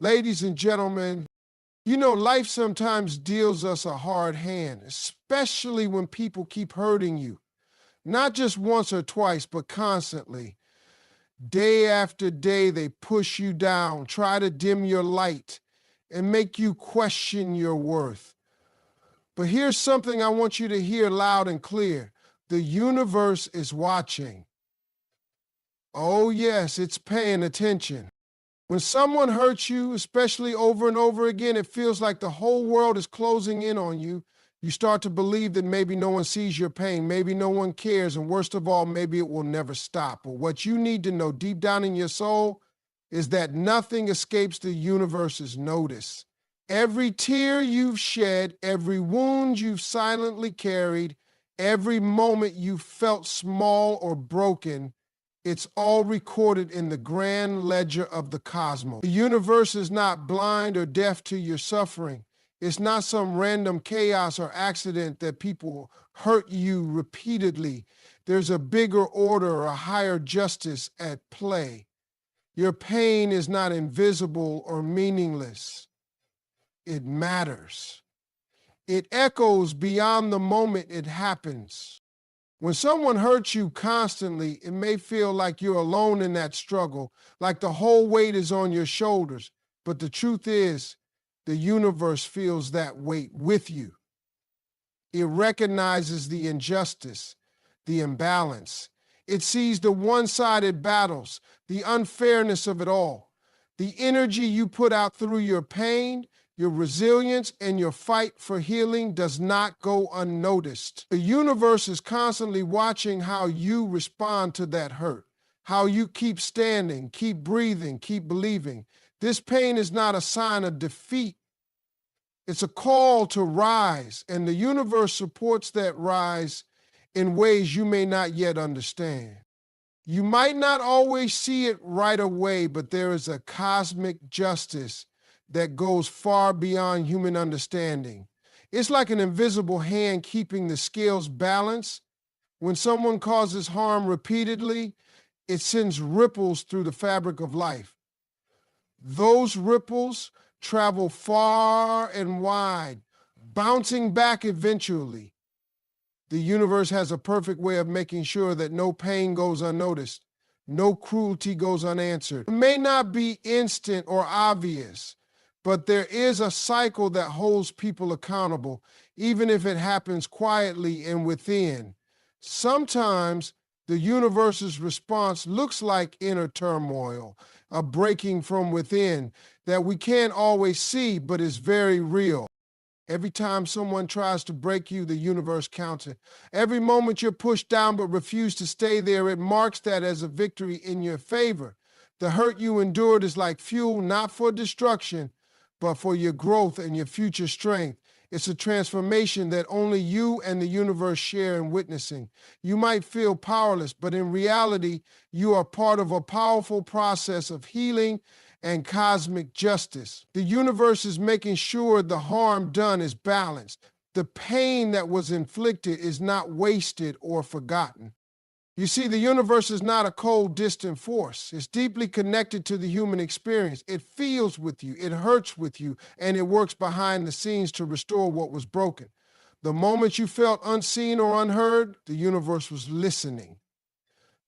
Ladies and gentlemen, you know, life sometimes deals us a hard hand, especially when people keep hurting you. Not just once or twice, but constantly. Day after day, they push you down, try to dim your light, and make you question your worth. But here's something I want you to hear loud and clear. The universe is watching. Oh, yes, it's paying attention. When someone hurts you, especially over and over again, it feels like the whole world is closing in on you. You start to believe that maybe no one sees your pain, maybe no one cares, and worst of all, maybe it will never stop. But what you need to know deep down in your soul is that nothing escapes the universe's notice. Every tear you've shed, every wound you've silently carried, every moment you felt small or broken, it's all recorded in the grand ledger of the cosmos. The universe is not blind or deaf to your suffering. It's not some random chaos or accident that people hurt you repeatedly. There's a bigger order, a higher justice at play. Your pain is not invisible or meaningless. It matters. It echoes beyond the moment it happens. When someone hurts you constantly, it may feel like you're alone in that struggle, like the whole weight is on your shoulders. But the truth is, the universe feels that weight with you. It recognizes the injustice, the imbalance. It sees the one-sided battles, the unfairness of it all. The energy you put out through your pain, your resilience, and your fight for healing does not go unnoticed. The universe is constantly watching how you respond to that hurt, how you keep standing, keep breathing, keep believing. This pain is not a sign of defeat. It's a call to rise, and the universe supports that rise in ways you may not yet understand. You might not always see it right away, but there is a cosmic justice that goes far beyond human understanding. It's like an invisible hand keeping the scales balanced. When someone causes harm repeatedly, it sends ripples through the fabric of life. Those ripples travel far and wide, bouncing back eventually. The universe has a perfect way of making sure that no pain goes unnoticed, no cruelty goes unanswered. It may not be instant or obvious, but there is a cycle that holds people accountable, even if it happens quietly and within. Sometimes the universe's response looks like inner turmoil, a breaking from within that we can't always see, but is very real. Every time someone tries to break you, the universe counts it. Every moment you're pushed down but refuse to stay there, it marks that as a victory in your favor. The hurt you endured is like fuel, not for destruction, but for your growth and your future strength. It's a transformation that only you and the universe share in witnessing. You might feel powerless, but in reality, you are part of a powerful process of healing and cosmic justice. The universe is making sure the harm done is balanced. The pain that was inflicted is not wasted or forgotten. You see, the universe is not a cold, distant force. It's deeply connected to the human experience. It feels with you, it hurts with you, and it works behind the scenes to restore what was broken. The moment you felt unseen or unheard, the universe was listening.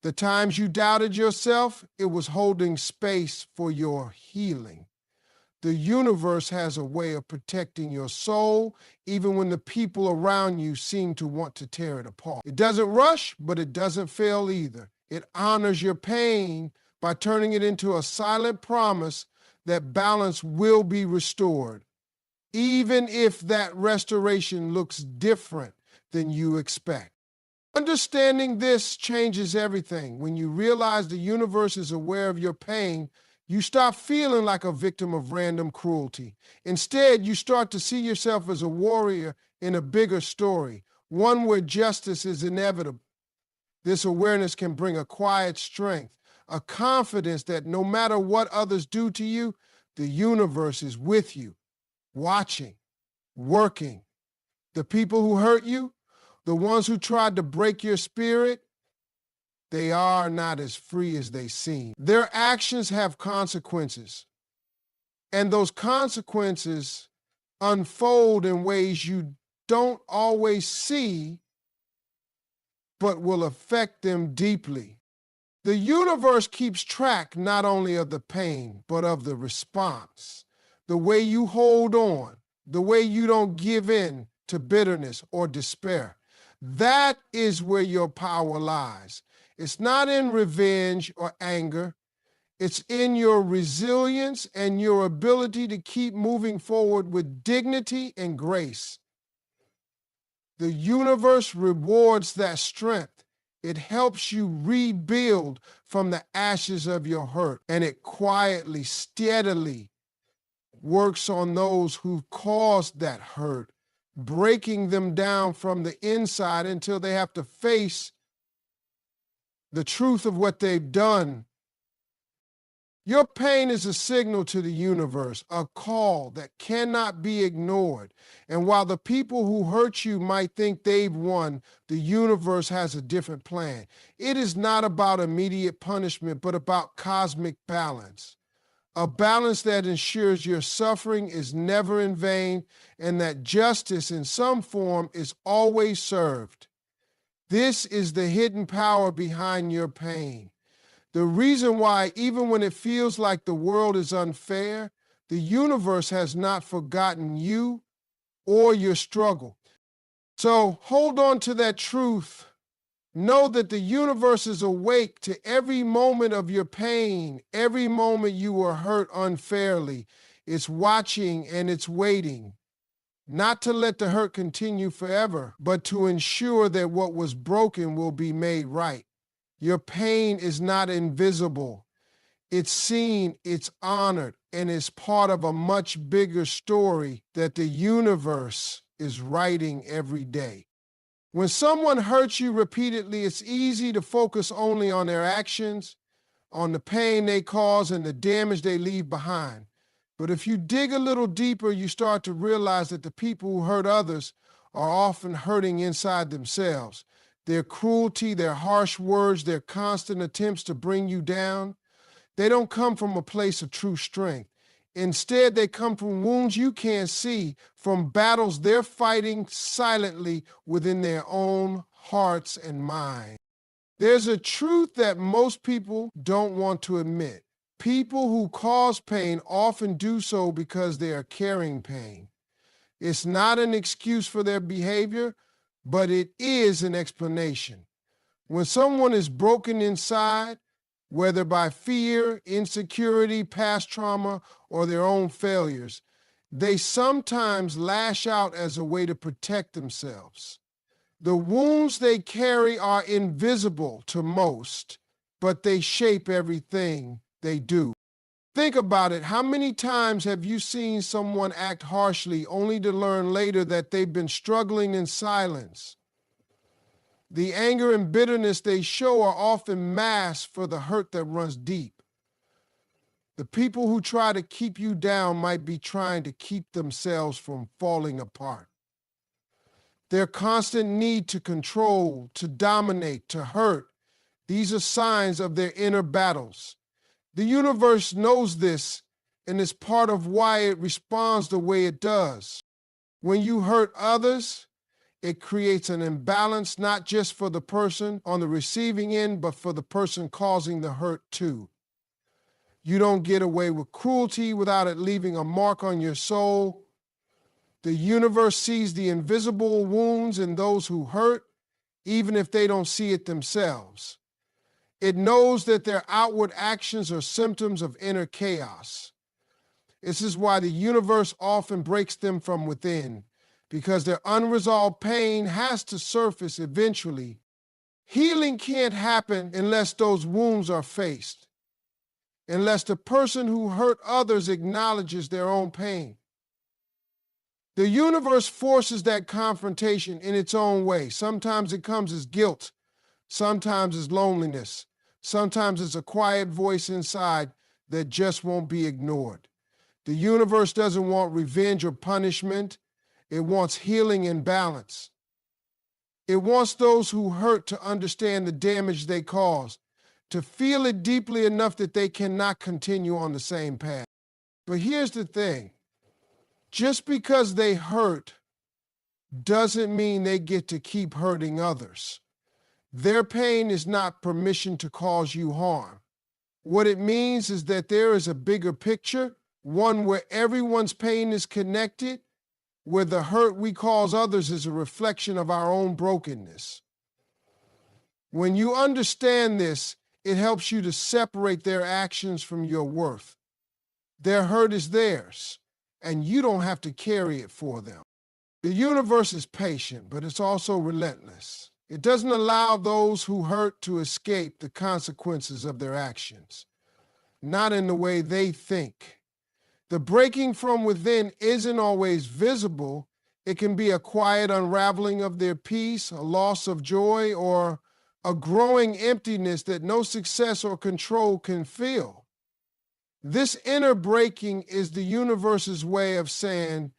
The times you doubted yourself, it was holding space for your healing. The universe has a way of protecting your soul, even when the people around you seem to want to tear it apart. It doesn't rush, but it doesn't fail either. It honors your pain by turning it into a silent promise that balance will be restored, even if that restoration looks different than you expect. Understanding this changes everything. When you realize the universe is aware of your pain, you stop feeling like a victim of random cruelty. Instead, you start to see yourself as a warrior in a bigger story, one where justice is inevitable. This awareness can bring a quiet strength, a confidence that no matter what others do to you, the universe is with you, watching, working. The people who hurt you, the ones who tried to break your spirit, they are not as free as they seem. Their actions have consequences. And those consequences unfold in ways you don't always see, but will affect them deeply. The universe keeps track not only of the pain, but of the response. The way you hold on, the way you don't give in to bitterness or despair. That is where your power lies. It's not in revenge or anger. It's in your resilience and your ability to keep moving forward with dignity and grace. The universe rewards that strength. It helps you rebuild from the ashes of your hurt, and it quietly, steadily works on those who've caused that hurt, breaking them down from the inside until they have to face the truth of what they've done. Your pain is a signal to the universe, a call that cannot be ignored. And while the people who hurt you might think they've won, the universe has a different plan. It is not about immediate punishment, but about cosmic balance. A balance that ensures your suffering is never in vain and that justice in some form is always served. This is the hidden power behind your pain. The reason why, even when it feels like the world is unfair, the universe has not forgotten you or your struggle. So hold on to that truth. Know that the universe is awake to every moment of your pain, every moment you were hurt unfairly. It's watching and it's waiting, not to let the hurt continue forever, but to ensure that what was broken will be made right. Your pain is not invisible. It's seen, it's honored, and it's part of a much bigger story that the universe is writing every day. When someone hurts you repeatedly, it's easy to focus only on their actions, on the pain they cause, and the damage they leave behind. But if you dig a little deeper, you start to realize that the people who hurt others are often hurting inside themselves. Their cruelty, their harsh words, their constant attempts to bring you down, they don't come from a place of true strength. Instead, they come from wounds you can't see, from battles they're fighting silently within their own hearts and minds. There's a truth that most people don't want to admit. People who cause pain often do so because they are carrying pain. It's not an excuse for their behavior, but it is an explanation. When someone is broken inside, whether by fear, insecurity, past trauma, or their own failures, they sometimes lash out as a way to protect themselves. The wounds they carry are invisible to most, but they shape everything they do. Think about it. How many times have you seen someone act harshly only to learn later that they've been struggling in silence? The anger and bitterness they show are often masks for the hurt that runs deep. The people who try to keep you down might be trying to keep themselves from falling apart. Their constant need to control, to dominate, to hurt, these are signs of their inner battles. The universe knows this and is part of why it responds the way it does. When you hurt others, it creates an imbalance not just for the person on the receiving end, but for the person causing the hurt too. You don't get away with cruelty without it leaving a mark on your soul. The universe sees the invisible wounds in those who hurt, even if they don't see it themselves. It knows that their outward actions are symptoms of inner chaos. This is why the universe often breaks them from within, because their unresolved pain has to surface eventually. Healing can't happen unless those wounds are faced, unless the person who hurt others acknowledges their own pain. The universe forces that confrontation in its own way. Sometimes it comes as guilt, sometimes as loneliness, sometimes it's a quiet voice inside that just won't be ignored. The universe doesn't want revenge or punishment. It wants healing and balance. It wants those who hurt to understand the damage they caused, to feel it deeply enough that they cannot continue on the same path. But here's the thing. Just because they hurt doesn't mean they get to keep hurting others. Their pain is not permission to cause you harm. What it means is that there is a bigger picture, one where everyone's pain is connected, where the hurt we cause others is a reflection of our own brokenness. When you understand this, it helps you to separate their actions from your worth. Their hurt is theirs, and you don't have to carry it for them. The universe is patient, but it's also relentless. It doesn't allow those who hurt to escape the consequences of their actions, not in the way they think. The breaking from within isn't always visible. It can be a quiet unraveling of their peace, a loss of joy, or a growing emptiness that no success or control can fill. This inner breaking is the universe's way of saying,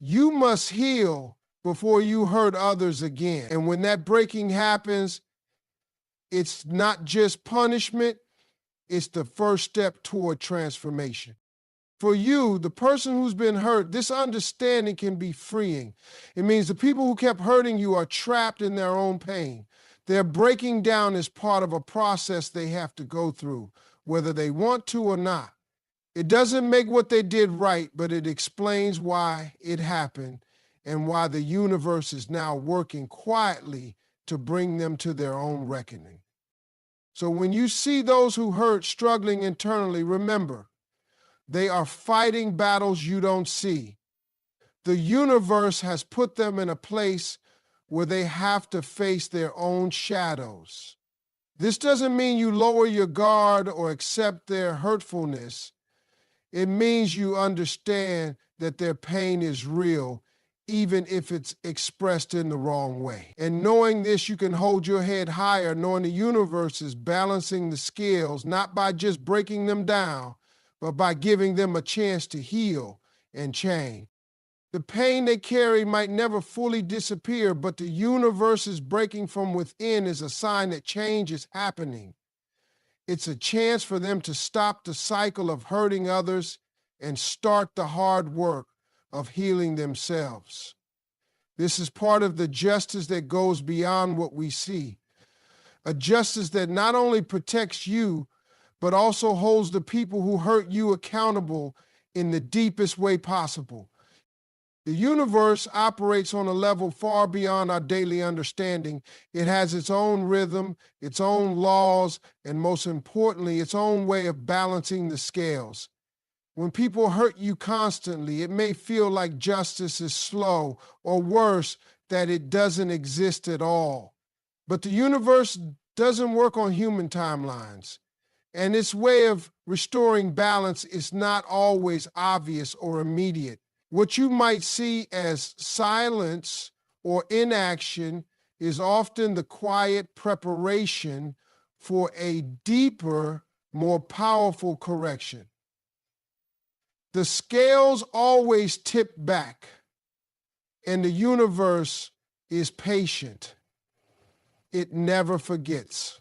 you must heal before you hurt others again. And when that breaking happens, it's not just punishment, it's the first step toward transformation. For you, the person who's been hurt, this understanding can be freeing. It means the people who kept hurting you are trapped in their own pain. Their breaking down is part of a process they have to go through, whether they want to or not. It doesn't make what they did right, but it explains why it happened and why the universe is now working quietly to bring them to their own reckoning. So when you see those who hurt struggling internally, remember, they are fighting battles you don't see. The universe has put them in a place where they have to face their own shadows. This doesn't mean you lower your guard or accept their hurtfulness. It means you understand that their pain is real, even if it's expressed in the wrong way. And knowing this, you can hold your head higher, knowing the universe is balancing the scales, not by just breaking them down, but by giving them a chance to heal and change. The pain they carry might never fully disappear, but the universe's breaking from within is a sign that change is happening. It's a chance for them to stop the cycle of hurting others and start the hard work of healing themselves. This is part of the justice that goes beyond what we see, a justice that not only protects you, but also holds the people who hurt you accountable in the deepest way possible. The universe operates on a level far beyond our daily understanding. It has its own rhythm, its own laws, and most importantly, its own way of balancing the scales. When people hurt you constantly, it may feel like justice is slow, or worse, that it doesn't exist at all. But the universe doesn't work on human timelines, and its way of restoring balance is not always obvious or immediate. What you might see as silence or inaction is often the quiet preparation for a deeper, more powerful correction. The scales always tip back, and the universe is patient. It never forgets.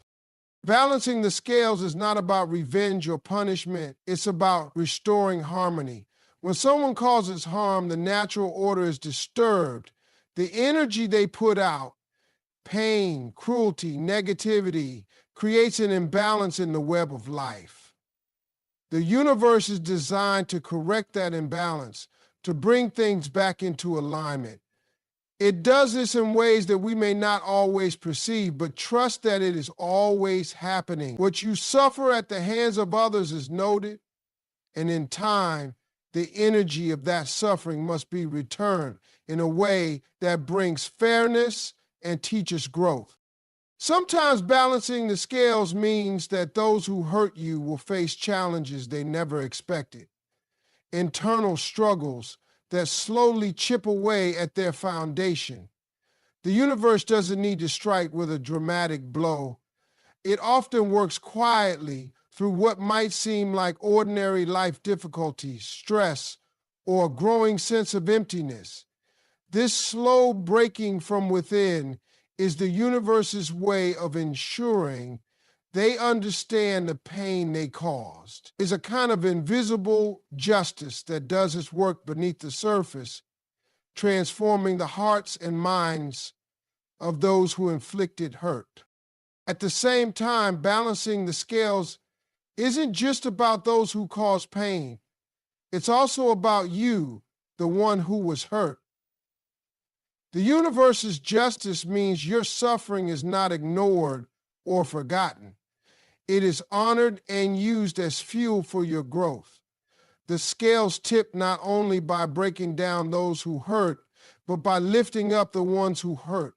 Balancing the scales is not about revenge or punishment. It's about restoring harmony. When someone causes harm, the natural order is disturbed. The energy they put out, pain, cruelty, negativity, creates an imbalance in the web of life. The universe is designed to correct that imbalance, to bring things back into alignment. It does this in ways that we may not always perceive, but trust that it is always happening. What you suffer at the hands of others is noted, and in time, the energy of that suffering must be returned in a way that brings fairness and teaches growth. Sometimes balancing the scales means that those who hurt you will face challenges they never expected, internal struggles that slowly chip away at their foundation. The universe doesn't need to strike with a dramatic blow. It often works quietly through what might seem like ordinary life difficulties, stress, or a growing sense of emptiness. This slow breaking from within is the universe's way of ensuring they understand the pain they caused. It's a kind of invisible justice that does its work beneath the surface, transforming the hearts and minds of those who inflicted hurt. At the same time, balancing the scales isn't just about those who cause pain. It's also about you, the one who was hurt. The universe's justice means your suffering is not ignored or forgotten. It is honored and used as fuel for your growth. The scales tip not only by breaking down those who hurt, but by lifting up the ones who hurt.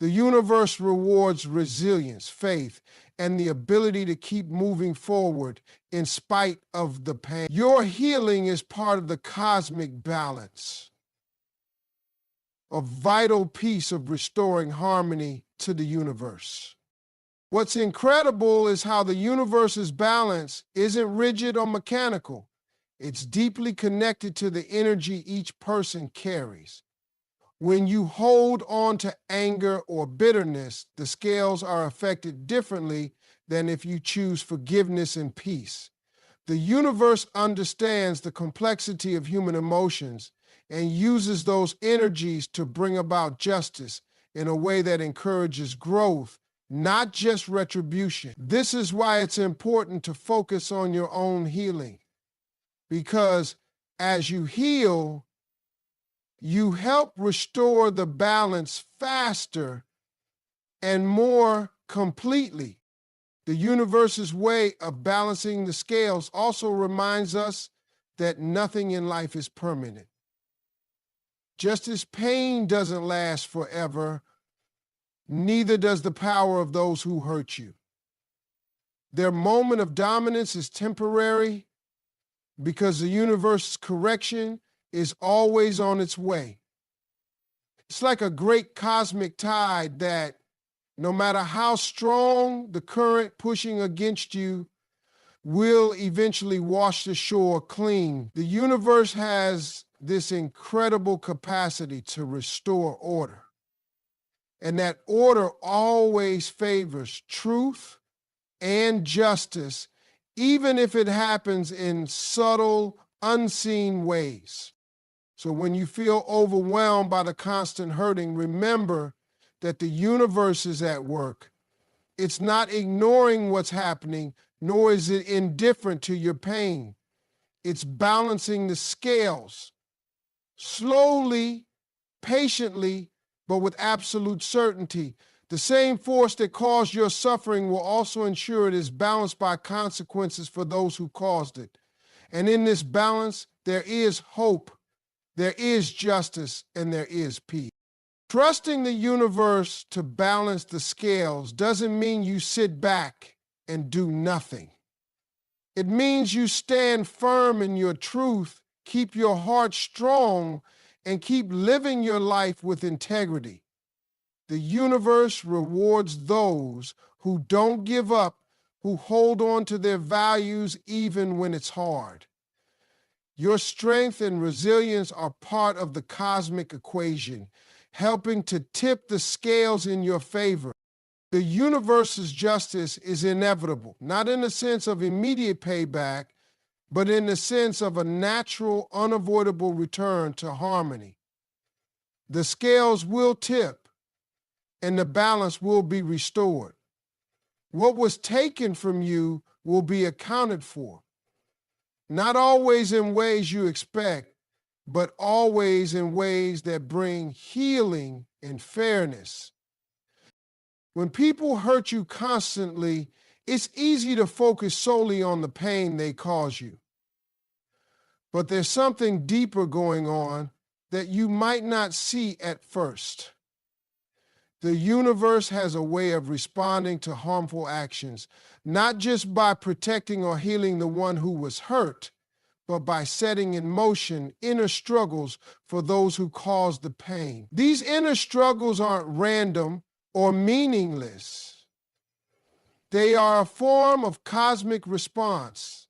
The universe rewards resilience, faith, and the ability to keep moving forward in spite of the pain. Your healing is part of the cosmic balance, a vital piece of restoring harmony to the universe. What's incredible is how the universe's balance isn't rigid or mechanical. It's deeply connected to the energy each person carries. When you hold on to anger or bitterness, the scales are affected differently than if you choose forgiveness and peace. The universe understands the complexity of human emotions and uses those energies to bring about justice in a way that encourages growth, not just retribution. This is why it's important to focus on your own healing, because as you heal, you help restore the balance faster and more completely. The universe's way of balancing the scales also reminds us that nothing in life is permanent. Just as pain doesn't last forever, neither does the power of those who hurt you. Their moment of dominance is temporary because the universe's correction is always on its way. It's like a great cosmic tide that, no matter how strong the current pushing against you, will eventually wash the shore clean. The universe has this incredible capacity to restore order. And that order always favors truth and justice, even if it happens in subtle, unseen ways. So when you feel overwhelmed by the constant hurting, remember that the universe is at work. It's not ignoring what's happening, nor is it indifferent to your pain. It's balancing the scales, slowly, patiently, but with absolute certainty. The same force that caused your suffering will also ensure it is balanced by consequences for those who caused it. And in this balance, there is hope, there is justice, and there is peace. Trusting the universe to balance the scales doesn't mean you sit back and do nothing. It means you stand firm in your truth, keep your heart strong, and keep living your life with integrity. The universe rewards those who don't give up, who hold on to their values even when it's hard. Your strength and resilience are part of the cosmic equation, helping to tip the scales in your favor. The universe's justice is inevitable, not in the sense of immediate payback, but in the sense of a natural, unavoidable return to harmony. The scales will tip, and the balance will be restored. What was taken from you will be accounted for, not always in ways you expect, but always in ways that bring healing and fairness. When people hurt you constantly, it's easy to focus solely on the pain they cause you. But there's something deeper going on that you might not see at first. The universe has a way of responding to harmful actions, not just by protecting or healing the one who was hurt, but by setting in motion inner struggles for those who caused the pain. These inner struggles aren't random or meaningless. They are a form of cosmic response,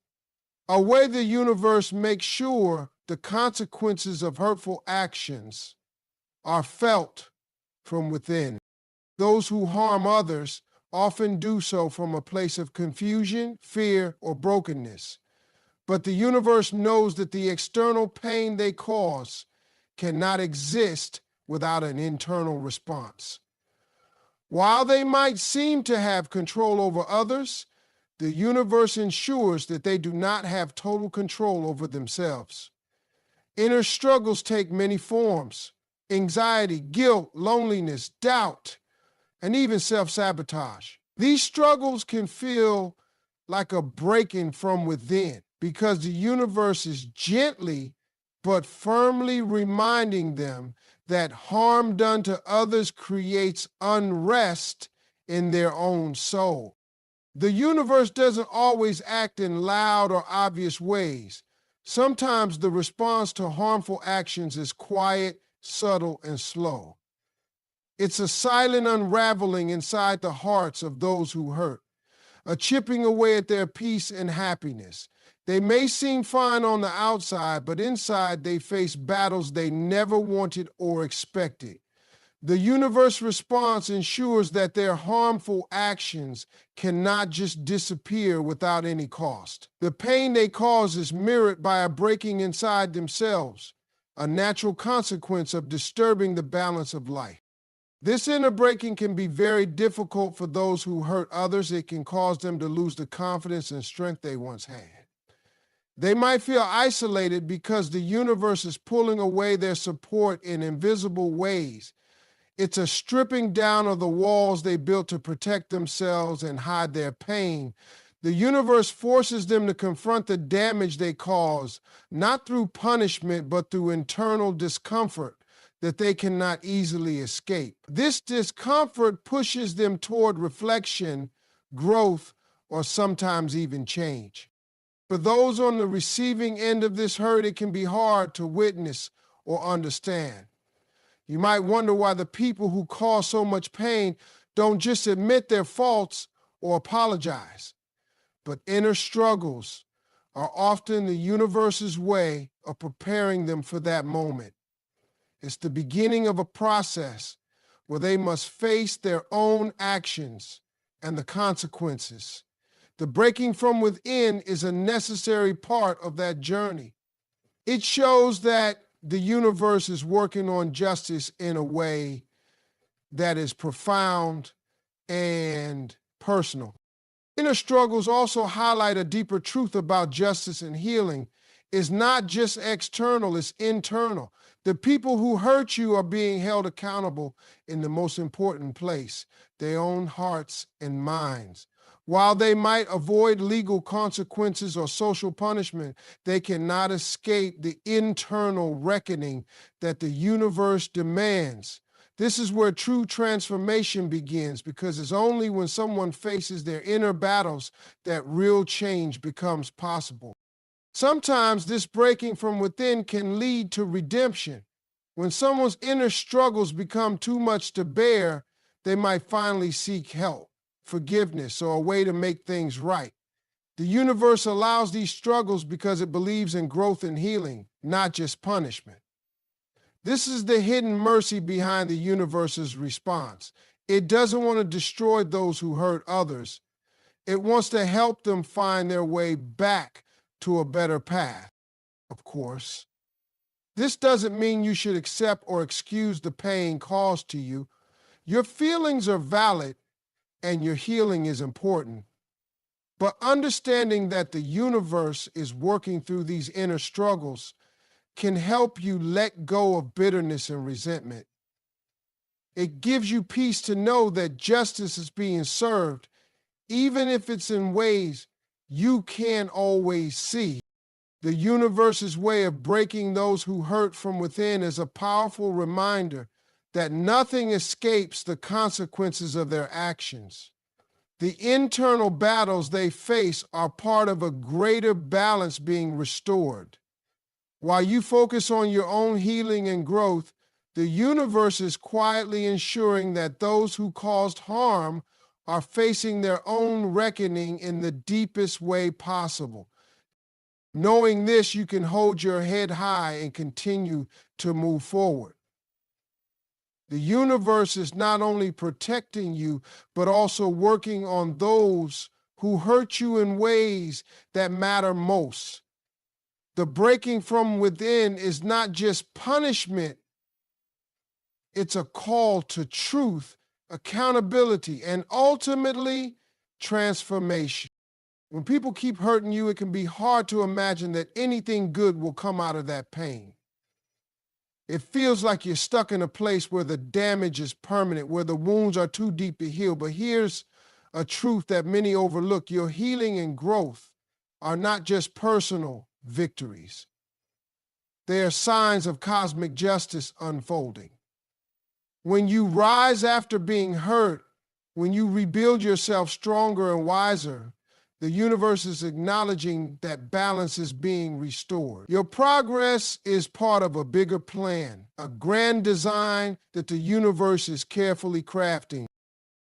a way the universe makes sure the consequences of hurtful actions are felt from within. Those who harm others often do so from a place of confusion, fear, or brokenness. But the universe knows that the external pain they cause cannot exist without an internal response. While they might seem to have control over others, the universe ensures that they do not have total control over themselves. Inner struggles take many forms: anxiety, guilt, loneliness, doubt, and even self-sabotage. These struggles can feel like a breaking from within because the universe is gently but firmly reminding them that harm done to others creates unrest in their own soul. The universe doesn't always act in loud or obvious ways. Sometimes the response to harmful actions is quiet, subtle, and slow. It's a silent unraveling inside the hearts of those who hurt, a chipping away at their peace and happiness. They may seem fine on the outside, but inside they face battles they never wanted or expected. The universe response ensures that their harmful actions cannot just disappear without any cost. The pain they cause is mirrored by a breaking inside themselves, a natural consequence of disturbing the balance of life. This inner breaking can be very difficult for those who hurt others. It can cause them to lose the confidence and strength they once had. They might feel isolated because the universe is pulling away their support in invisible ways. It's a stripping down of the walls they built to protect themselves and hide their pain. The universe forces them to confront the damage they cause, not through punishment, but through internal discomfort that they cannot easily escape. This discomfort pushes them toward reflection, growth, or sometimes even change. For those on the receiving end of this hurt, it can be hard to witness or understand. You might wonder why the people who cause so much pain don't just admit their faults or apologize. But inner struggles are often the universe's way of preparing them for that moment. It's the beginning of a process where they must face their own actions and the consequences. The breaking from within is a necessary part of that journey. It shows that the universe is working on justice in a way that is profound and personal. Inner struggles also highlight a deeper truth about justice and healing. It's not just external, it's internal. The people who hurt you are being held accountable in the most important place, their own hearts and minds. While they might avoid legal consequences or social punishment, they cannot escape the internal reckoning that the universe demands. This is where true transformation begins, because it's only when someone faces their inner battles that real change becomes possible. Sometimes this breaking from within can lead to redemption. When someone's inner struggles become too much to bear, they might finally seek help, forgiveness, or a way to make things right. The universe allows these struggles because it believes in growth and healing, not just punishment. This is the hidden mercy behind the universe's response. It doesn't want to destroy those who hurt others. It wants to help them find their way back to a better path, of course. This doesn't mean you should accept or excuse the pain caused to you. Your feelings are valid and your healing is important. But understanding that the universe is working through these inner struggles can help you let go of bitterness and resentment. It gives you peace to know that justice is being served, even if it's in ways you can't always see. The universe's way of breaking those who hurt from within is a powerful reminder that nothing escapes the consequences of their actions. The internal battles they face are part of a greater balance being restored. While you focus on your own healing and growth, the universe is quietly ensuring that those who caused harm are facing their own reckoning in the deepest way possible. Knowing this, you can hold your head high and continue to move forward. The universe is not only protecting you, but also working on those who hurt you in ways that matter most. The breaking from within is not just punishment, it's a call to truth, accountability, and ultimately transformation. When people keep hurting you, it can be hard to imagine that anything good will come out of that pain. It feels like you're stuck in a place where the damage is permanent, where the wounds are too deep to heal. But here's a truth that many overlook. Your healing and growth are not just personal victories. They are signs of cosmic justice unfolding. When you rise after being hurt, when you rebuild yourself stronger and wiser, the universe is acknowledging that balance is being restored. Your progress is part of a bigger plan, a grand design that the universe is carefully crafting.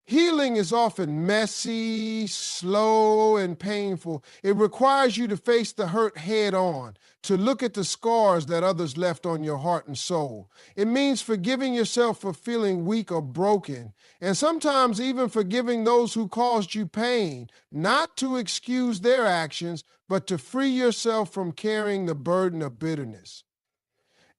Healing is often messy, slow, and painful. It requires you to face the hurt head on, to look at the scars that others left on your heart and soul. It means forgiving yourself for feeling weak or broken, and sometimes even forgiving those who caused you pain, not to excuse their actions, but to free yourself from carrying the burden of bitterness.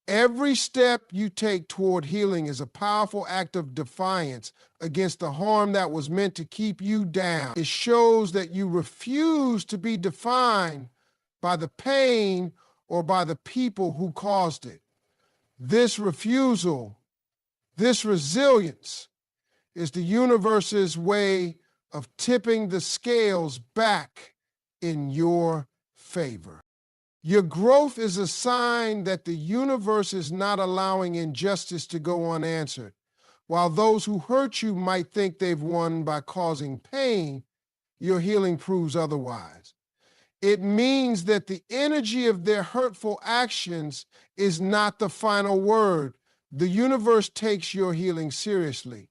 Every step you take toward healing is a powerful act of defiance against the harm that was meant to keep you down. It shows that you refuse to be defined by the pain or by the people who caused it. This refusal, this resilience, is the universe's way of tipping the scales back in your favor. Your growth is a sign that the universe is not allowing injustice to go unanswered. While those who hurt you might think they've won by causing pain, your healing proves otherwise. It means that the energy of their hurtful actions is not the final word. The universe takes your healing seriously.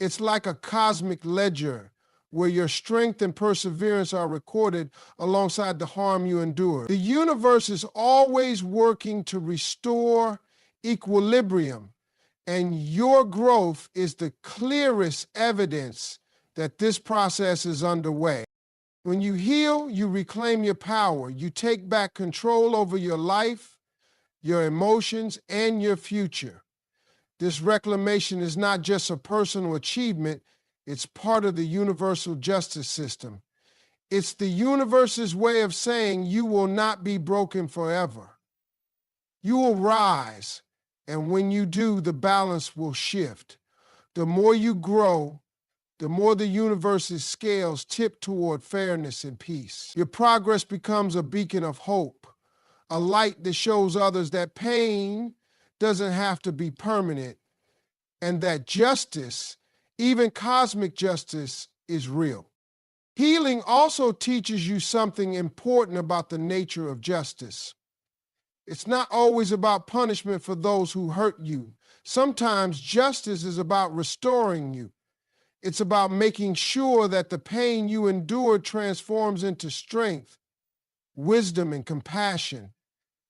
It's like a cosmic ledger where your strength and perseverance are recorded alongside the harm you endured. The universe is always working to restore equilibrium, and your growth is the clearest evidence that this process is underway. When you heal, you reclaim your power. You take back control over your life, your emotions, and your future. This reclamation is not just a personal achievement, it's part of the universal justice system. It's the universe's way of saying you will not be broken forever. You will rise, and when you do, the balance will shift. The more you grow, the more the universe's scales tip toward fairness and peace. Your progress becomes a beacon of hope, a light that shows others that pain doesn't have to be permanent, and that justice, even cosmic justice, is real. Healing also teaches you something important about the nature of justice. It's not always about punishment for those who hurt you. Sometimes justice is about restoring you. It's about making sure that the pain you endured transforms into strength, wisdom, and compassion.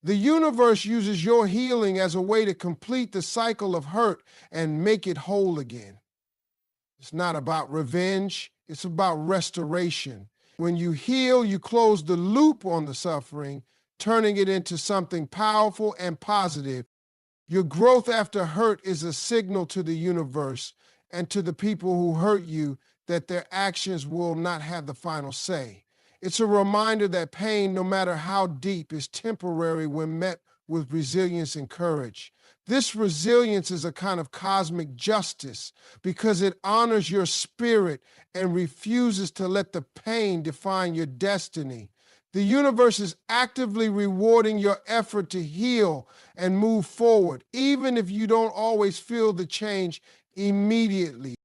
The universe uses your healing as a way to complete the cycle of hurt and make it whole again. It's not about revenge, it's about restoration. When you heal, you close the loop on the suffering, turning it into something powerful and positive. Your growth after hurt is a signal to the universe and to the people who hurt you that their actions will not have the final say. It's a reminder that pain, no matter how deep, is temporary when met with resilience and courage. This resilience is a kind of cosmic justice because it honors your spirit and refuses to let the pain define your destiny. The universe is actively rewarding your effort to heal and move forward, even if you don't always feel the change immediately.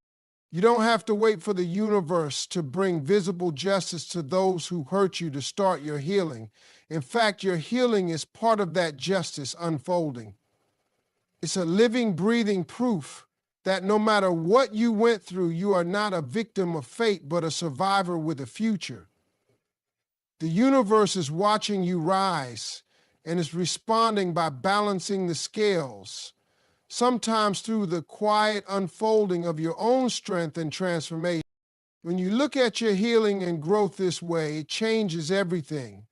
You don't have to wait for the universe to bring visible justice to those who hurt you to start your healing. In fact, your healing is part of that justice unfolding. It's a living, breathing proof that no matter what you went through, you are not a victim of fate, but a survivor with a future. The universe is watching you rise and is responding by balancing the scales. sometimes through the quiet unfolding of your own strength and transformation. When you look at your healing and growth this way, it changes everything.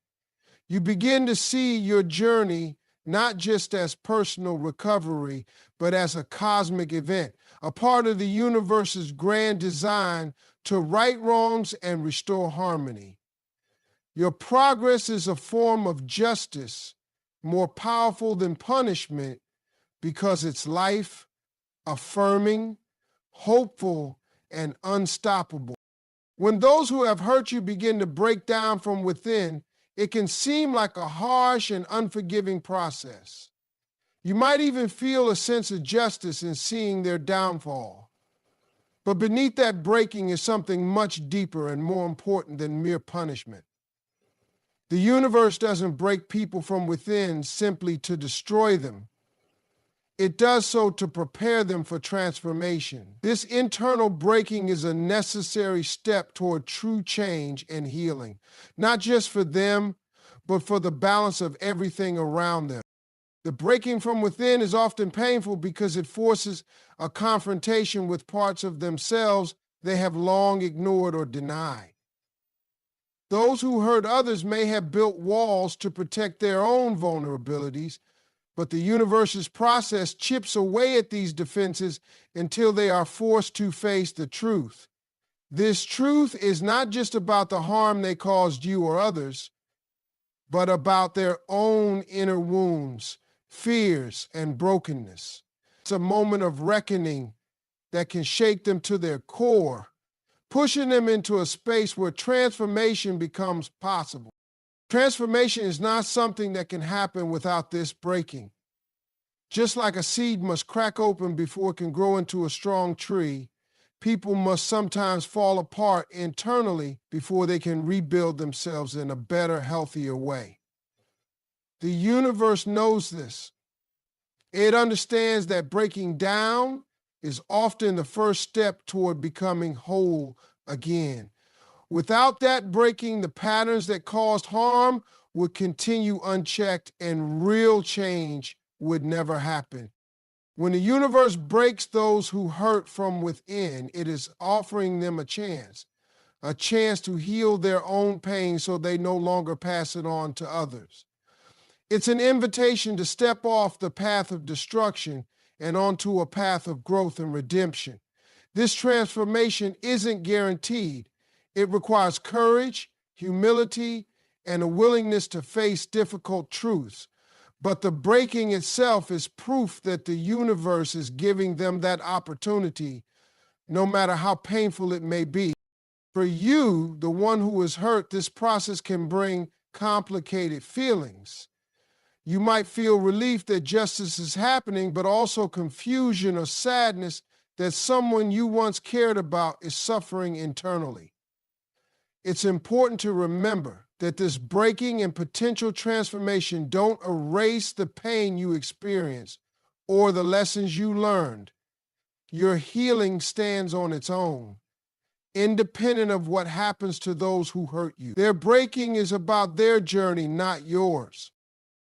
You begin to see your journey not just as personal recovery, but as a cosmic event, a part of the universe's grand design to right wrongs and restore harmony. Your progress is a form of justice, more powerful than punishment, because it's life, affirming, hopeful, and unstoppable. When those who have hurt you begin to break down from within, it can seem like a harsh and unforgiving process. You might even feel a sense of justice in seeing their downfall. But beneath that breaking is something much deeper and more important than mere punishment. The universe doesn't break people from within simply to destroy them. It does so to prepare them for transformation. This internal breaking is a necessary step toward true change and healing, not just for them, but for the balance of everything around them. The breaking from within is often painful because it forces a confrontation with parts of themselves they have long ignored or denied. Those who hurt others may have built walls to protect their own vulnerabilities, but the universe's process chips away at these defenses until they are forced to face the truth. This truth is not just about the harm they caused you or others, but about their own inner wounds, fears, and brokenness. It's a moment of reckoning that can shake them to their core, pushing them into a space where transformation becomes possible. Transformation is not something that can happen without this breaking. Just like a seed must crack open before it can grow into a strong tree, people must sometimes fall apart internally before they can rebuild themselves in a better, healthier way. The universe knows this. It understands that breaking down is often the first step toward becoming whole again. Without that breaking, the patterns that caused harm would continue unchecked and real change would never happen. When the universe breaks those who hurt from within, it is offering them a chance to heal their own pain so they no longer pass it on to others. It's an invitation to step off the path of destruction and onto a path of growth and redemption. This transformation isn't guaranteed. It requires courage, humility, and a willingness to face difficult truths. But the breaking itself is proof that the universe is giving them that opportunity, no matter how painful it may be. For you, the one who is hurt, this process can bring complicated feelings. You might feel relief that justice is happening, but also confusion or sadness that someone you once cared about is suffering internally. It's important to remember that this breaking and potential transformation don't erase the pain you experienced or the lessons you learned. Your healing stands on its own, independent of what happens to those who hurt you. Their breaking is about their journey, not yours.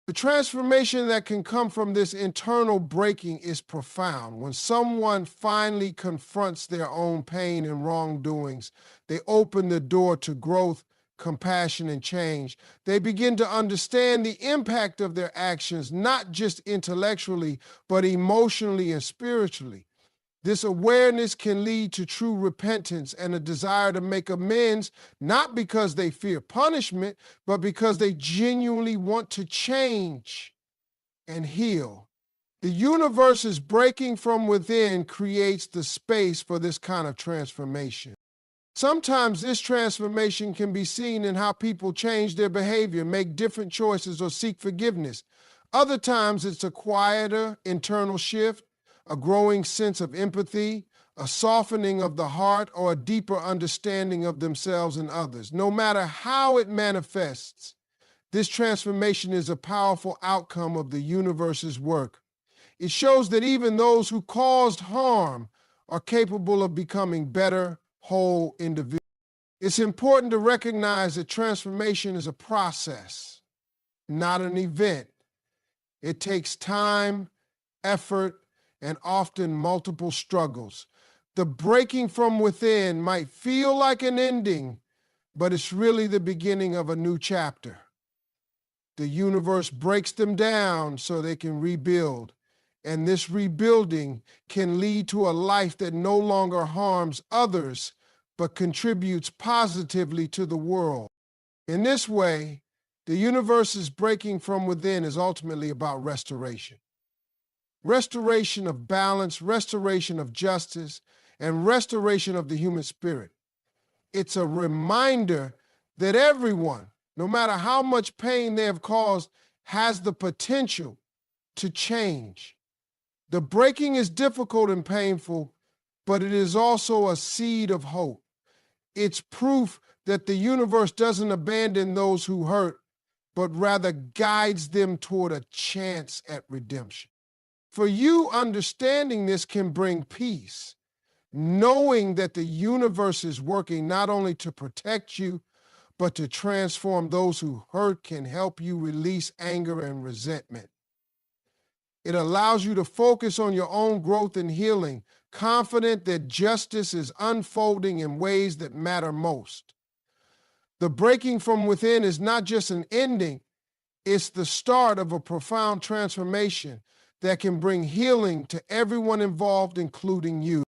The transformation that can come from this internal breaking is profound. When someone finally confronts their own pain and wrongdoings, they open the door to growth, compassion, and change. They begin to understand the impact of their actions, not just intellectually, but emotionally and spiritually. This awareness can lead to true repentance and a desire to make amends, not because they fear punishment, but because they genuinely want to change and heal. The universe's breaking from within creates the space for this kind of transformation. Sometimes this transformation can be seen in how people change their behavior, make different choices, or seek forgiveness. Other times it's a quieter internal shift, a growing sense of empathy, a softening of the heart, or a deeper understanding of themselves and others. No matter how it manifests, this transformation is a powerful outcome of the universe's work. It shows that even those who caused harm are capable of becoming better, whole individuals. It's important to recognize that transformation is a process, not an event. It takes time, effort, and often multiple struggles. The breaking from within might feel like an ending, but it's really the beginning of a new chapter. The universe breaks them down so they can rebuild. And this rebuilding can lead to a life that no longer harms others, but contributes positively to the world. In this way, the universe's breaking from within is ultimately about restoration. Restoration of balance, restoration of justice, and restoration of the human spirit. It's a reminder that everyone, no matter how much pain they have caused, has the potential to change. The breaking is difficult and painful, but it is also a seed of hope. It's proof that the universe doesn't abandon those who hurt, but rather guides them toward a chance at redemption. For you, understanding this can bring peace, knowing that the universe is working not only to protect you, but to transform those who hurt can help you release anger and resentment. It allows you to focus on your own growth and healing, confident that justice is unfolding in ways that matter most. The breaking from within is not just an ending, it's the start of a profound transformation that can bring healing to everyone involved, including you.